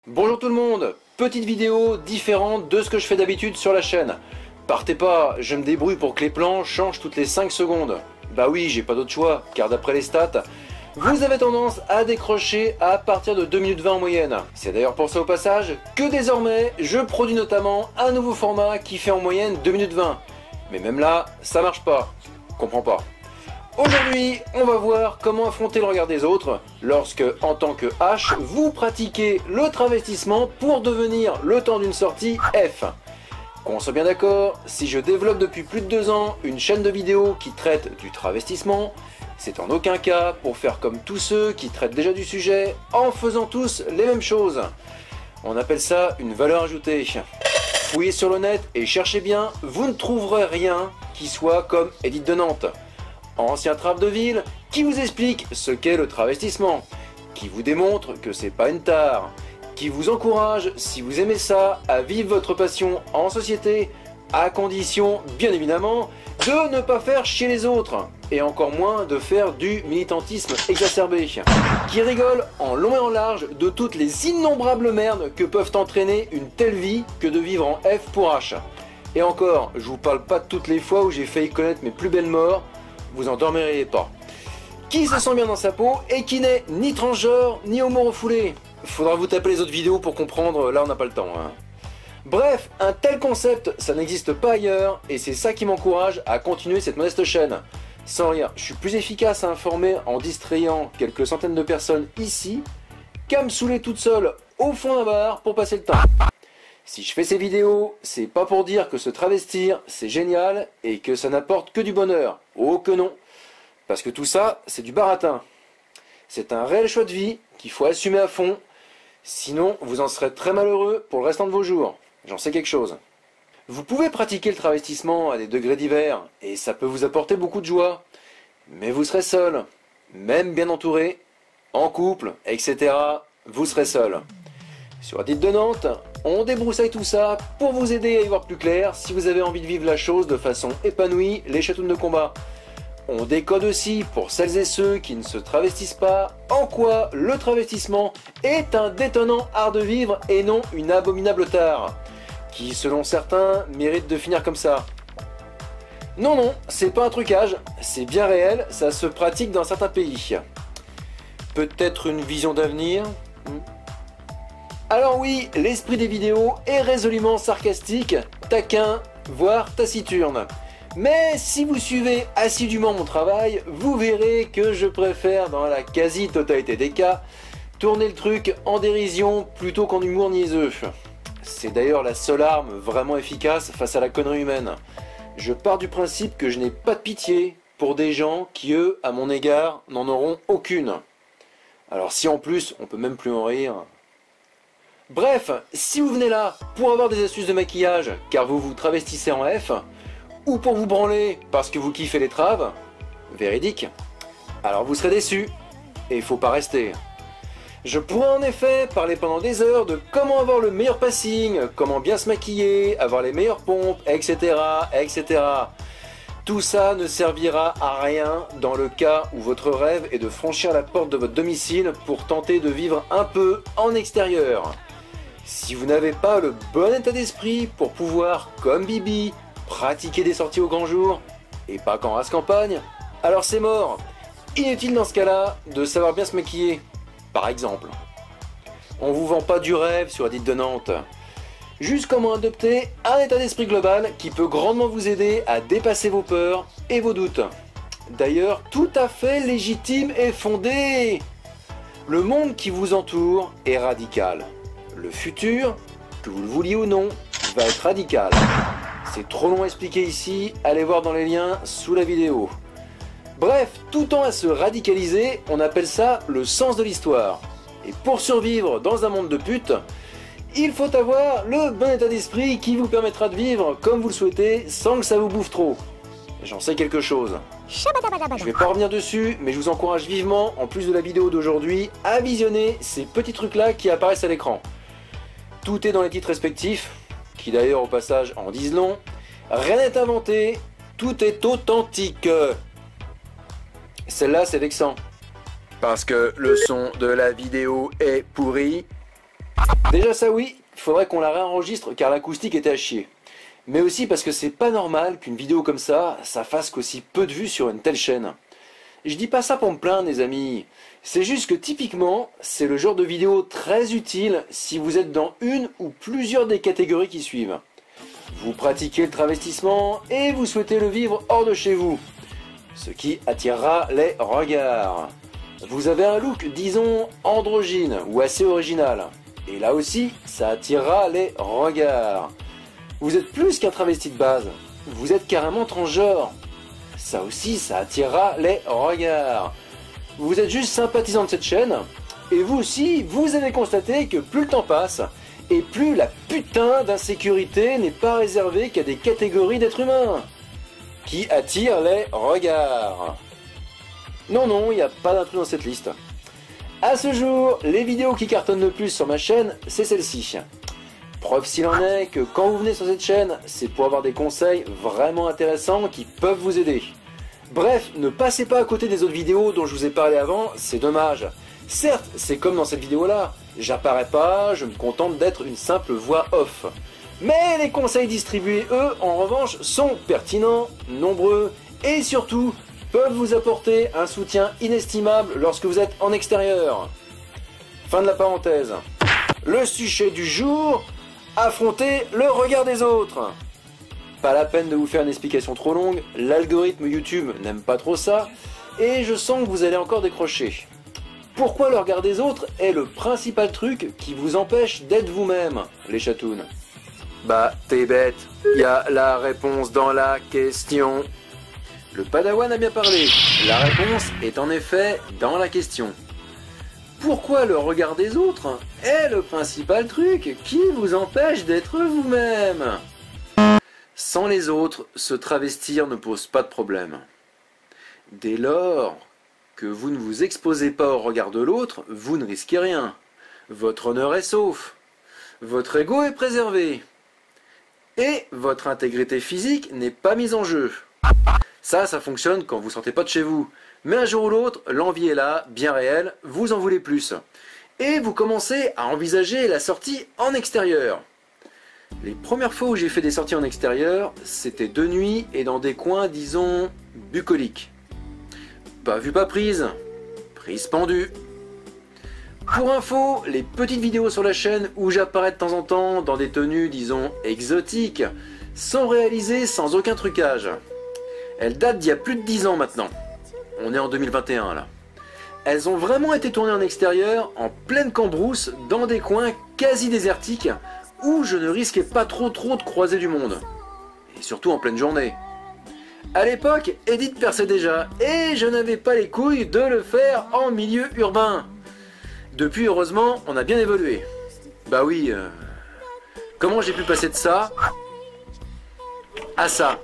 Bonjour tout le monde, petite vidéo différente de ce que je fais d'habitude sur la chaîne. Partez pas, je me débrouille pour que les plans changent toutes les 5 secondes. Bah oui, j'ai pas d'autre choix, car d'après les stats, vous avez tendance à décrocher à partir de 2 minutes 20 en moyenne. C'est d'ailleurs pour ça au passage que désormais, je produis notamment un nouveau format qui fait en moyenne 2 minutes 20. Mais même là, ça marche pas. Comprends pas. Aujourd'hui, on va voir comment affronter le regard des autres lorsque, en tant que H, vous pratiquez le travestissement pour devenir, le temps d'une sortie, F. Qu'on soit bien d'accord, si je développe depuis plus de 2 ans une chaîne de vidéos qui traite du travestissement, c'est en aucun cas pour faire comme tous ceux qui traitent déjà du sujet en faisant tous les mêmes choses. On appelle ça une valeur ajoutée. Fouillez sur le net et cherchez bien, vous ne trouverez rien qui soit comme Edith de Nantes, ancien trappe de ville, qui vous explique ce qu'est le travestissement, qui vous démontre que c'est pas une tare, qui vous encourage, si vous aimez ça, à vivre votre passion en société, à condition, bien évidemment, de ne pas faire chier les autres, et encore moins de faire du militantisme exacerbé, qui rigole en long et en large de toutes les innombrables merdes que peuvent entraîner une telle vie que de vivre en F pour H. Et encore, je vous parle pas de toutes les fois où j'ai failli connaître mes plus belles morts, vous en dormiriez pas. Qui se sent bien dans sa peau et qui n'est ni transgenre ni homo refoulé. Faudra vous taper les autres vidéos pour comprendre, là on n'a pas le temps. Bref, un tel concept, ça n'existe pas ailleurs, et c'est ça qui m'encourage à continuer cette modeste chaîne. Sans rire, je suis plus efficace à informer en distrayant quelques centaines de personnes ici, qu'à me saouler toute seule au fond d'un bar pour passer le temps. Si je fais ces vidéos, c'est pas pour dire que se travestir, c'est génial et que ça n'apporte que du bonheur. Oh que non. Parce que tout ça, c'est du baratin. C'est un réel choix de vie qu'il faut assumer à fond. Sinon, vous en serez très malheureux pour le restant de vos jours. J'en sais quelque chose. Vous pouvez pratiquer le travestissement à des degrés divers et ça peut vous apporter beaucoup de joie. Mais vous serez seul, même bien entouré, en couple, etc. Vous serez seul. Sur Edith de Nantes, on débroussaille tout ça pour vous aider à y voir plus clair si vous avez envie de vivre la chose de façon épanouie, les chatounes de combat. On décode aussi, pour celles et ceux qui ne se travestissent pas, en quoi le travestissement est un détonnant art de vivre et non une abominable tare, qui selon certains mérite de finir comme ça. Non, non, c'est pas un trucage, c'est bien réel, ça se pratique dans certains pays. Peut-être une vision d'avenir ? Alors oui, l'esprit des vidéos est résolument sarcastique, taquin, voire taciturne. Mais si vous suivez assidûment mon travail, vous verrez que je préfère, dans la quasi-totalité des cas, tourner le truc en dérision plutôt qu'en humour niaiseux. C'est d'ailleurs la seule arme vraiment efficace face à la connerie humaine. Je pars du principe que je n'ai pas de pitié pour des gens qui, eux, à mon égard, n'en auront aucune. Alors si en plus, on peut même plus en rire... Bref, si vous venez là pour avoir des astuces de maquillage car vous vous travestissez en F, ou pour vous branler parce que vous kiffez les traves, véridique, alors vous serez déçus, et il faut pas rester. Je pourrais en effet parler pendant des heures de comment avoir le meilleur passing, comment bien se maquiller, avoir les meilleures pompes, etc., etc. Tout ça ne servira à rien dans le cas où votre rêve est de franchir la porte de votre domicile pour tenter de vivre un peu en extérieur. Si vous n'avez pas le bon état d'esprit pour pouvoir, comme Bibi, pratiquer des sorties au grand jour, et pas qu'en race campagne, alors c'est mort. Inutile dans ce cas-là de savoir bien se maquiller, par exemple. On vous vend pas du rêve sur Edith de Nantes. Juste comment adopter un état d'esprit global qui peut grandement vous aider à dépasser vos peurs et vos doutes. D'ailleurs, tout à fait légitime et fondé. Le monde qui vous entoure est radical. Le futur, que vous le vouliez ou non, va être radical. C'est trop long à expliquer ici, allez voir dans les liens sous la vidéo. Bref, tout tend à se radicaliser, on appelle ça le sens de l'histoire. Et pour survivre dans un monde de putes, il faut avoir le bon état d'esprit qui vous permettra de vivre comme vous le souhaitez sans que ça vous bouffe trop. J'en sais quelque chose. Je vais pas revenir dessus, mais je vous encourage vivement, en plus de la vidéo d'aujourd'hui, à visionner ces petits trucs là qui apparaissent à l'écran. Tout est dans les titres respectifs, qui d'ailleurs au passage en disent long. Rien n'est inventé, tout est authentique. Celle-là c'est vexant, parce que le son de la vidéo est pourri. Déjà ça oui, il faudrait qu'on la réenregistre car l'acoustique était à chier. Mais aussi parce que c'est pas normal qu'une vidéo comme ça fasse qu'aussi peu de vues sur une telle chaîne. Je dis pas ça pour me plaindre les amis, c'est juste que typiquement, c'est le genre de vidéo très utile si vous êtes dans une ou plusieurs des catégories qui suivent. Vous pratiquez le travestissement et vous souhaitez le vivre hors de chez vous, ce qui attirera les regards. Vous avez un look, disons, androgyne ou assez original, et là aussi, ça attirera les regards. Vous êtes plus qu'un travesti de base, vous êtes carrément transgenre. Ça aussi, ça attirera les regards. Vous êtes juste sympathisant de cette chaîne, et vous aussi, vous avez constaté que plus le temps passe, et plus la putain d'insécurité n'est pas réservée qu'à des catégories d'êtres humains, qui attirent les regards. Non, non, il n'y a pas d'intrus dans cette liste. À ce jour, les vidéos qui cartonnent le plus sur ma chaîne, c'est celle-ci. Preuve s'il en est que quand vous venez sur cette chaîne, c'est pour avoir des conseils vraiment intéressants qui peuvent vous aider. Bref, ne passez pas à côté des autres vidéos dont je vous ai parlé avant, c'est dommage. Certes, c'est comme dans cette vidéo-là, j'apparais pas, je me contente d'être une simple voix off. Mais les conseils distribués, eux, en revanche, sont pertinents, nombreux et surtout peuvent vous apporter un soutien inestimable lorsque vous êtes en extérieur. Fin de la parenthèse. Le sujet du jour, affronter le regard des autres. Pas la peine de vous faire une explication trop longue, l'algorithme YouTube n'aime pas trop ça, et je sens que vous allez encore décrocher. Pourquoi le regard des autres est le principal truc qui vous empêche d'être vous-même, les chatounes? Bah, t'es bête, y a la réponse dans la question. Le padawan a bien parlé, la réponse est en effet dans la question. Pourquoi le regard des autres est le principal truc qui vous empêche d'être vous-même? Sans les autres, se travestir ne pose pas de problème. Dès lors que vous ne vous exposez pas au regard de l'autre, vous ne risquez rien. Votre honneur est sauf. Votre ego est préservé. Et votre intégrité physique n'est pas mise en jeu. Ça fonctionne quand vous sortez pas de chez vous. Mais un jour ou l'autre, l'envie est là, bien réelle, vous en voulez plus. Et vous commencez à envisager la sortie en extérieur. Les premières fois où j'ai fait des sorties en extérieur, c'était de nuit et dans des coins, disons, bucoliques. Pas vu, pas prise. Prise pendue. Pour info, les petites vidéos sur la chaîne où j'apparais de temps en temps dans des tenues, disons, exotiques, sont réalisées sans aucun trucage. Elles datent d'il y a plus de 10 ans maintenant. On est en 2021 là. Elles ont vraiment été tournées en extérieur, en pleine cambrousse, dans des coins quasi désertiques, où je ne risquais pas trop de croiser du monde. Et surtout en pleine journée. À l'époque, Edith perçait déjà, et je n'avais pas les couilles de le faire en milieu urbain. Depuis, heureusement, on a bien évolué. Bah oui, comment j'ai pu passer de ça à ça?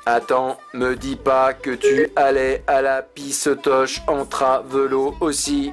Attends, me dis pas que tu allais à la pistoche en travelo aussi.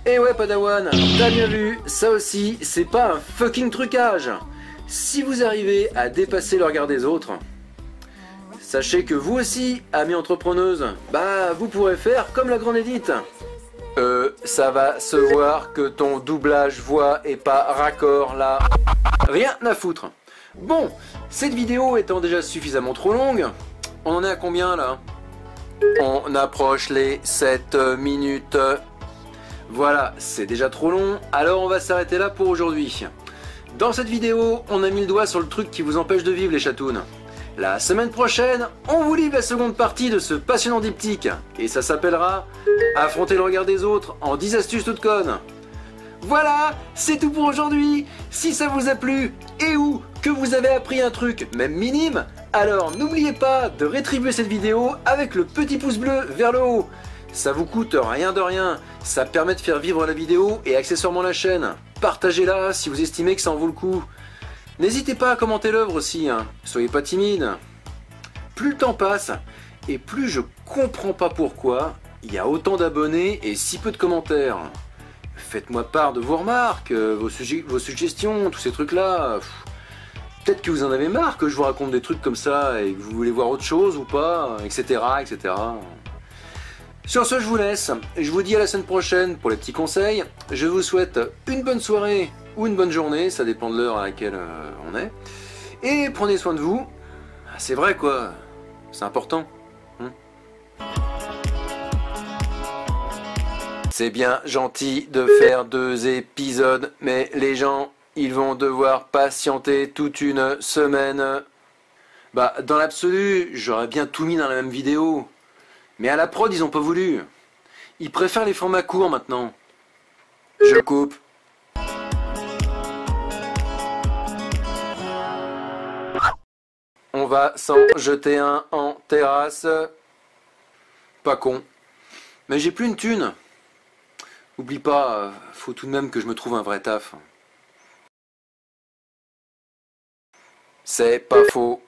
Eh ouais Padawan, t'as bien vu, ça aussi, c'est pas un fucking trucage. Si vous arrivez à dépasser le regard des autres, sachez que vous aussi, amis entrepreneuses, bah vous pourrez faire comme la grande Edith. Ça va se voir que ton doublage voix est pas raccord là. Rien à foutre. Bon, cette vidéo étant déjà suffisamment trop longue, on en est à combien là? On approche les 7 minutes. Voilà, c'est déjà trop long, alors on va s'arrêter là pour aujourd'hui. Dans cette vidéo, on a mis le doigt sur le truc qui vous empêche de vivre les chatounes. La semaine prochaine, on vous livre la seconde partie de ce passionnant diptyque, et ça s'appellera « Affronter le regard des autres en 10 astuces toutes connes ». Voilà, c'est tout pour aujourd'hui. Si ça vous a plu, et ou que vous avez appris un truc, même minime, alors n'oubliez pas de rétribuer cette vidéo avec le petit pouce bleu vers le haut. Ça vous coûte rien de rien, ça permet de faire vivre la vidéo et accessoirement la chaîne. Partagez-la si vous estimez que ça en vaut le coup. N'hésitez pas à commenter l'œuvre aussi, hein. Soyez pas timide. Plus le temps passe, et plus je comprends pas pourquoi il y a autant d'abonnés et si peu de commentaires. Faites-moi part de vos remarques, vos suggestions, tous ces trucs-là. Peut-être que vous en avez marre que je vous raconte des trucs comme ça et que vous voulez voir autre chose ou pas, etc. etc. Sur ce, je vous laisse. Je vous dis à la semaine prochaine pour les petits conseils. Je vous souhaite une bonne soirée ou une bonne journée, ça dépend de l'heure à laquelle on est. Et prenez soin de vous. C'est vrai quoi, c'est important. C'est bien gentil de faire 2 épisodes, mais les gens, ils vont devoir patienter toute une semaine. Bah, dans l'absolu, j'aurais bien tout mis dans la même vidéo. Mais à la prod, ils ont pas voulu. Ils préfèrent les formats courts maintenant. Je coupe. On va s'en jeter un en terrasse. Pas con. Mais j'ai plus une thune. Oublie pas, faut tout de même que je me trouve un vrai taf. C'est pas faux.